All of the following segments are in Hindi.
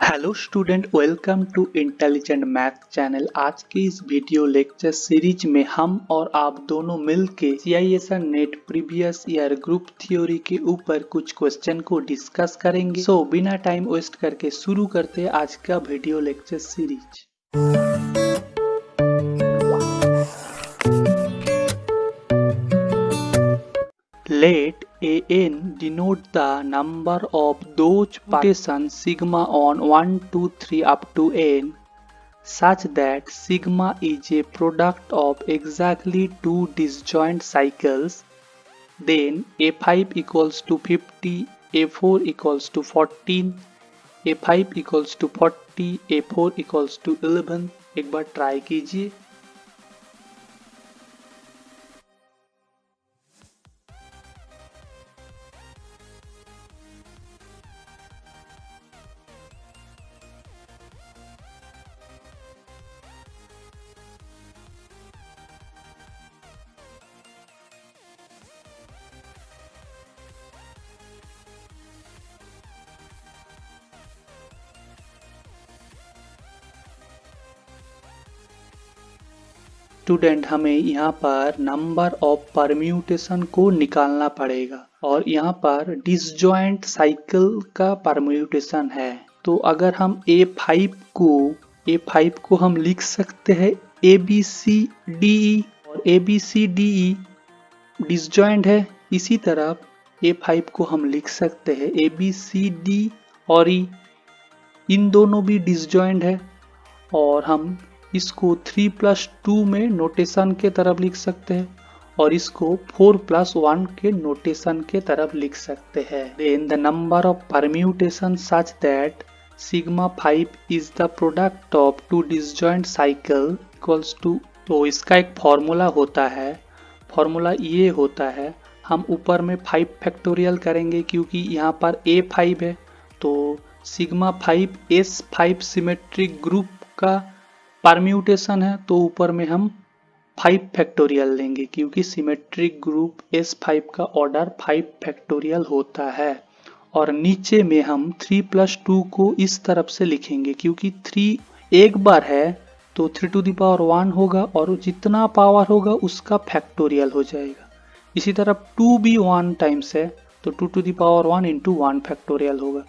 Hello student, welcome to intelligent math channel. आज के इस वीडियो लेक्चर सीरीज में हम और आप दोनों मिलके CISR net previous year group theory के ऊपर कुछ क्वेश्चन को डिस्कस करेंगे। सो बिना टाइम वेस्ट करके शुरू करते हैं आज का video lecture series. Let an denote the number of those permutations sigma on 1, 2, 3 up to n such that sigma is a product of exactly two disjoint cycles. Then A5 equals to 50, A4 equals to 14, A5 equals to 40, A4 equals to 11। एक बार ट्राई कीजिए। स्टूडेंट, हमें यहाँ पर नंबर ऑफ परम्यूटेशन को निकालना पड़ेगा और यहाँ पर डिसजॉइंट साइकिल का परम्यूटेशन है। तो अगर हम A5 को हम लिख सकते हैं ABCDE और ABCDE डिसजॉइंट है। इसी तरह A5 को हम लिख सकते हैं ABCD और E, इन दोनों भी डिसजॉइंट है और हम इसको 3+2 में नोटेशन के तरफ लिख सकते हैं और इसको 4+1 के नोटेशन के तरफ लिख सकते हैं। Then the number of permutation such that sigma 5 is the product of two disjoint cycle equals to, तो इसका एक फॉर्मूला होता है। फॉर्मूला ये होता है, हम ऊपर में 5 फैक्टोरियल करेंगे क्योंकि यहाँ पर A5 है, तो सिग्मा 5 S5 सिमेट्रिक ग्रुप का परम्यूटेशन है, तो ऊपर में हम 5 फैक्टोरियल लेंगे क्योंकि सिमेट्रिक ग्रुप S5 का ऑर्डर 5 फैक्टोरियल होता है। और नीचे में हम 3+2 को इस तरफ से लिखेंगे क्योंकि 3 एक बार है तो 3 to the power 1 होगा और जितना पावर होगा उसका फैक्टोरियल हो जाएगा। इसी तरह 2 भी 1 टाइम्स है तो 2 to the power 1 into 1 factorial होगा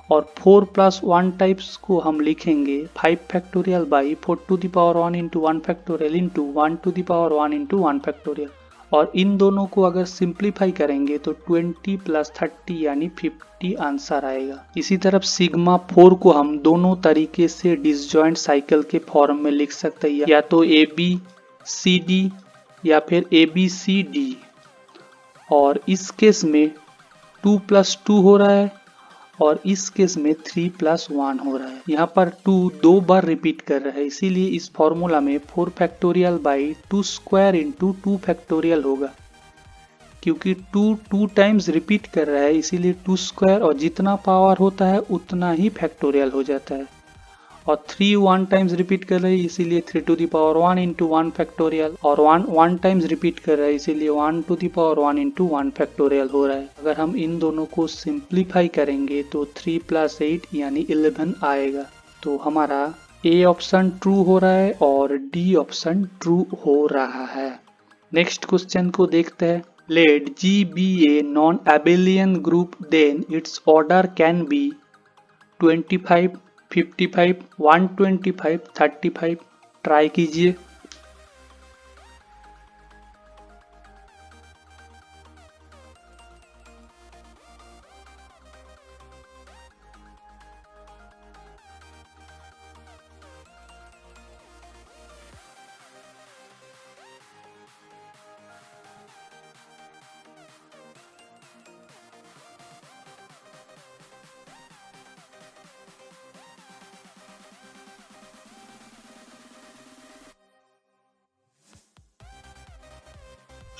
और 4+1 टाइप्स को हम लिखेंगे 5 factorial by 4 to the power 1 into 1 factorial into 1 to the power 1 into 1 factorial. और इन दोनों को अगर सिंप्लीफाई करेंगे तो 20+30 यानी 50 आंसर आएगा। इसी तरफ सिग्मा 4 को हम दोनों तरीके से डिसजॉइंट साइकिल के फॉर्म में लिख सकते हैं, या तो ABCD या फिर ABCD। और इस केस में 2+2 हो रहा है और इस केस में 3+1 हो रहा है। यहाँ पर 2 दो बार रिपीट कर रहा है, इसीलिए इस फॉर्मूला में 4 factorial by 2 square into 2 factorial होगा। क्योंकि 2 टाइम्स रिपीट कर रहा है इसीलिए 2 स्क्वायर, और जितना पावर होता है उतना ही फैक्टोरियल हो जाता है। और 3 1 टाइम्स रिपीट कर रहे हैं इसीलिए 3 to the power 1 into 1 factorial, और 1 टाइम्स रिपीट कर रहा है इसीलिए 1 to the power 1 into 1 factorial हो रहा है। अगर हम इन दोनों को सिंप्लीफाई करेंगे तो 3+8 यानी 11 आएगा। तो हमारा A ऑप्शन ट्रू हो रहा है और D ऑप्शन ट्रू हो रहा है। नेक्स्ट क्वेश्चन को देखते हैं। Let G be a non-abelian group, then its order can be 25, 55, 125, 35। Try कीजिए।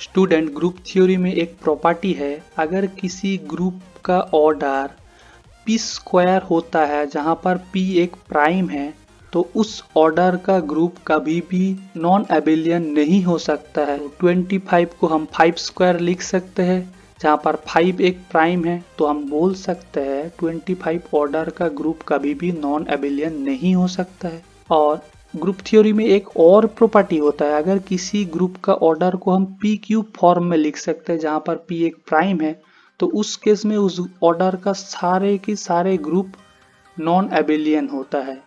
स्टूडेंट, ग्रुप थ्योरी में एक प्रॉपर्टी है, अगर किसी ग्रुप का ऑर्डर p स्क्वायर होता है जहां पर p एक प्राइम है तो उस ऑर्डर का ग्रुप कभी भी नॉन एबेलियन नहीं हो सकता है। 25 को हम 5 स्क्वायर लिख सकते हैं, जहाँ पर 5 एक प्राइम है, तो हम बोल सकते हैं 25 ऑर्डर का ग्रुप कभी भी नॉन एबिलियन नहीं हो सकता है। और ग्रुप थ्योरी में एक और प्रॉपर्टी होता है, अगर किसी ग्रुप का ऑर्डर को हम पी क्यू फॉर्म में लिख सकते हैं जहाँ पर पी एक प्राइम है, तो उस केस में उस ऑर्डर का सारे के सारे ग्रुप नॉन एबिलियन होता है।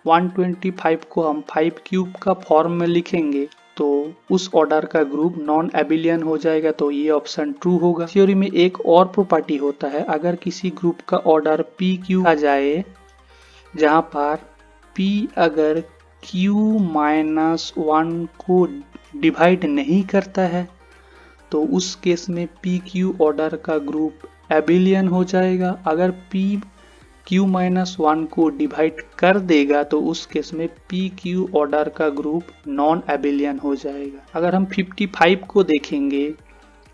125 को हम 5 क्यूब का फॉर्म में लिखेंगे तो उस ऑर्डर का ग्रुप नॉन एबिलियन हो जाएगा, तो ये ऑप्शन ट्रू होगा। थ्योरी में एक और प्रॉपर्टी होता है, अगर किसी ग्रुप का ऑर्डर पी क्यू आ जाए जहां पर p अगर q-1 को डिवाइड नहीं करता है, तो उस केस में पी क्यू ऑर्डर का ग्रुप एबिलियन हो जाएगा। अगर p q-1 को डिवाइड कर देगा तो उस केस में पी क्यू ऑर्डर का ग्रुप नॉन एबिलियन हो जाएगा। अगर हम 55 को देखेंगे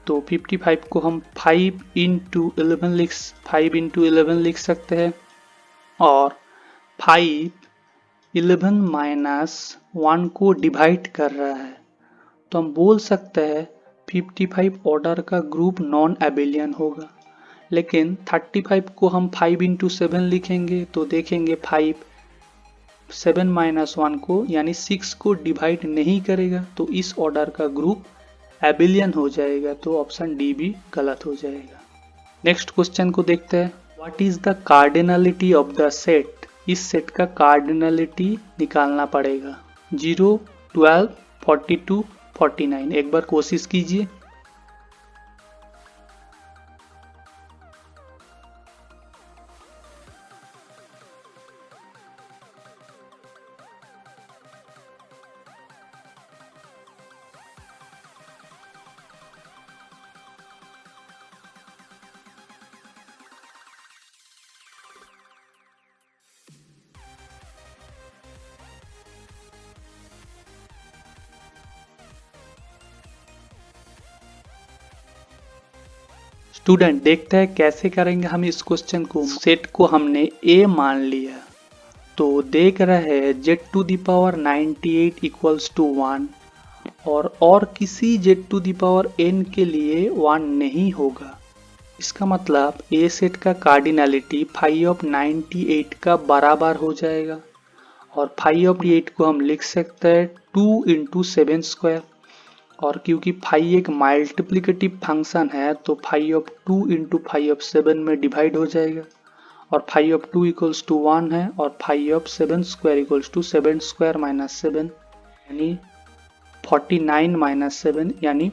तो 55 को हम 5 इंटू 11 लिख सकते हैं, और 5 11 माइनस 1 को डिवाइड कर रहा है, तो हम बोल सकते हैं 55 ऑर्डर का ग्रुप नॉन एबिलियन होगा। लेकिन 35 को हम 5 इंटू 7 लिखेंगे तो देखेंगे 5 7 माइनस 1 को यानी 6 को डिवाइड नहीं करेगा, तो इस ऑर्डर का ग्रुप एबिलियन हो जाएगा, तो ऑप्शन डी भी गलत हो जाएगा। नेक्स्ट क्वेश्चन को देखते हैं, what is the cardinality of the set. इस सेट का कार्डिनलिटी निकालना पड़ेगा। 0, 12, 42, 49। एक बार कोशिश कीजिए। स्टूडेंट देखते हैं कैसे करेंगे हम इस क्वेश्चन को। सेट को हमने a मान लिया, तो देख रहे हैं z to the power 98 equals to 1, और किसी z to the power n के लिए 1 नहीं होगा। इसका मतलब a सेट का कार्डिनलिटी 5 ऑफ 98 का बराबर हो जाएगा, और 5 ऑफ 98 को हम लिख सकते हैं 2 इंटू 7 स्क्वायर, और क्योंकि फाई एक मल्टीप्लिकेटिव फंक्शन है तो phi of 2 into phi of 7 में डिवाइड हो जाएगा, और फाई ऑफ 2 इक्वल्स टू 1 है, और phi of 7 square equals to 7 square minus 7 यानी 49 माइनस 7 यानी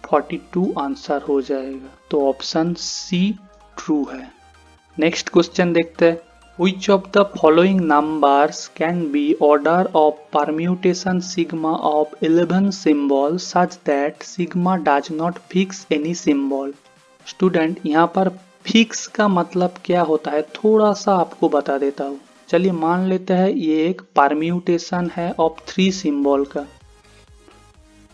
42 आंसर हो जाएगा। तो ऑप्शन सी ट्रू है। नेक्स्ट क्वेश्चन देखते हैं, Which of the following numbers can be order of permutation sigma of 11 symbol such that sigma does not fix any symbol? Student यहाँ पर फिक्स का मतलब क्या होता है थोड़ा सा आपको बता देता हूँ। चलिए मान लेते हैं ये एक परम्यूटेशन है ऑफ 3 सिंबल का।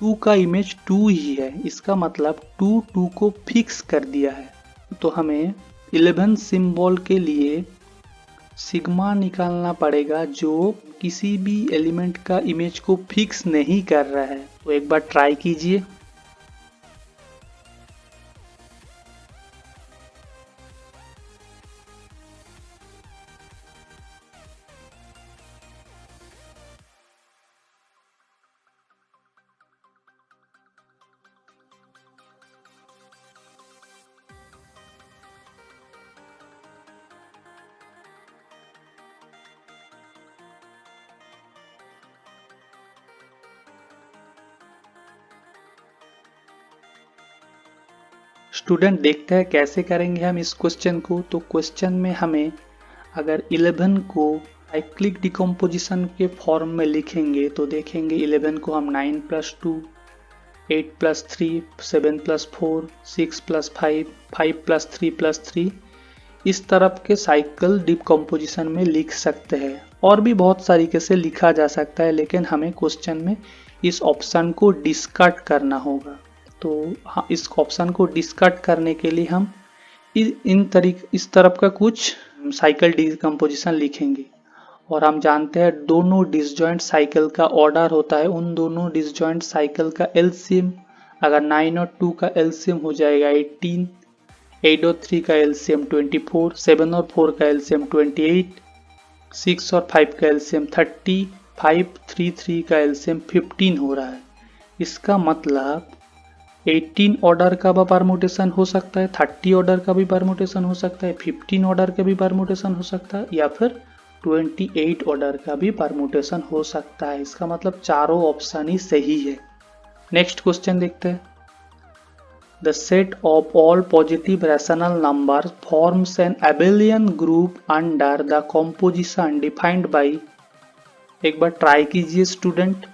2 का इमेज 2 ही है, इसका मतलब 2 को फिक्स कर दिया है। तो हमें 11 सिंबल के लिए सिग्मा निकालना पड़ेगा जो किसी भी एलिमेंट का इमेज को फिक्स नहीं कर रहा है। तो एक बार ट्राई कीजिए। स्टूडेंट देखते हैं कैसे करेंगे हम इस क्वेश्चन को। तो क्वेश्चन में हमें अगर 11 को साइक्लिक डिकम्पोजिशन के फॉर्म में लिखेंगे तो देखेंगे 11 को हम 9 + 2, 8 + 3, 7 + 4, 6 + 5, 5 + 3 + 3 इस तरफ के साइकिल डिकम्पोजिशन में लिख सकते हैं। और भी बहुत तरीके से लिखा जा सकता है, लेकिन हमें क्वेश्चन में इस ऑप्शन को डिस्कार्ड करना होगा। तो हाँ, इस ऑप्शन को डिस्कार्ड करने के लिए हम इस तरफ का कुछ साइकिल डिकम्पोजिशन लिखेंगे। और हम जानते हैं दोनों डिसजॉइंट साइकिल का ऑर्डर होता है उन दोनों डिसजॉइंट साइकिल का एलसीएम। अगर 9 और 2 का एलसीएम हो जाएगा 18, 8 और 3 का एलसीएम 24, 7 और 4 का एलसीएम 28, 6 और 5 का एलसीएम 30, 5, 3, 3 का एलसीएम 15 हो रहा है। इसका मतलब 18 ऑर्डर का भी परमुटेशन हो सकता है, 30 ऑर्डर का भी परमुटेशन हो सकता है, 15 ऑर्डर का भी परमुटेशन हो सकता है, या फिर 28 ऑर्डर का भी परमुटेशन हो सकता है। इसका मतलब चारों ऑप्शन ही सही है। नेक्स्ट क्वेश्चन देखते हैं। The set of all positive rational numbers forms an abelian group under the composition defined by, एक बार ट्राई कीजिए स्टूडेंट।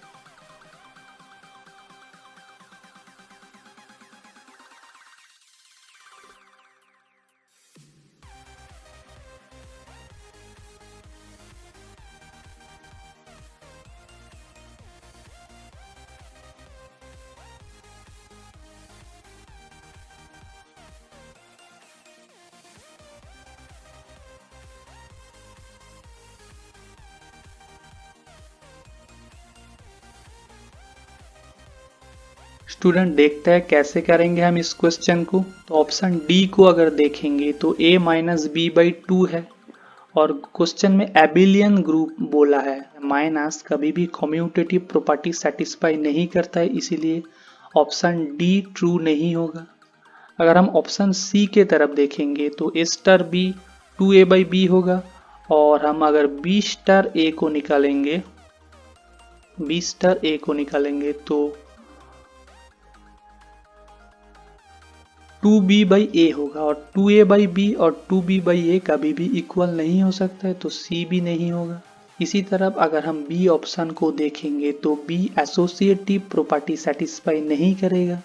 स्टूडेंट देखते हैं कैसे करेंगे हम इस क्वेश्चन को। तो ऑप्शन डी को अगर देखेंगे तो a माइनस बी बाई 2 है और क्वेश्चन में एबिलियन ग्रुप बोला है। माइनस कभी भी कम्यूटेटिव प्रॉपर्टी सेटिस्फाई नहीं करता है, इसीलिए ऑप्शन डी ट्रू नहीं होगा। अगर हम ऑप्शन सी के तरफ देखेंगे तो a star b 2a by b होगा, और हम अगर b स्टार a को निकालेंगे, b स्टार a को निकालेंगे तो 2b बाई ए होगा, और 2a बाई बी और 2b बाई ए कभी भी इक्वल नहीं हो सकता है, तो c भी नहीं होगा। इसी तरह अगर हम b ऑप्शन को देखेंगे तो b एसोसिएटिव प्रॉपर्टी सेटिस्फाई नहीं करेगा,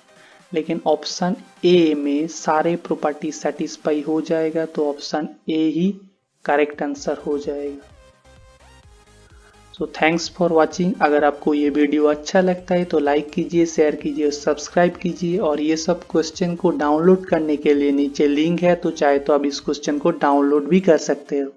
लेकिन ऑप्शन ए में सारे प्रॉपर्टी सेटिस्फाई हो जाएगा, तो option A he correct answer हो जाएगा। So thanks for watching. अगर आपको ये वीडियो अच्छा लगता है तो लाइक कीजिए, शेयर कीजिए, सब्सक्राइब कीजिए, और ये सब क्वेश्चन को डाउनलोड करने के लिए नीचे लिंक है, तो चाहे तो आप इस क्वेश्चन को डाउनलोड भी कर सकते हो।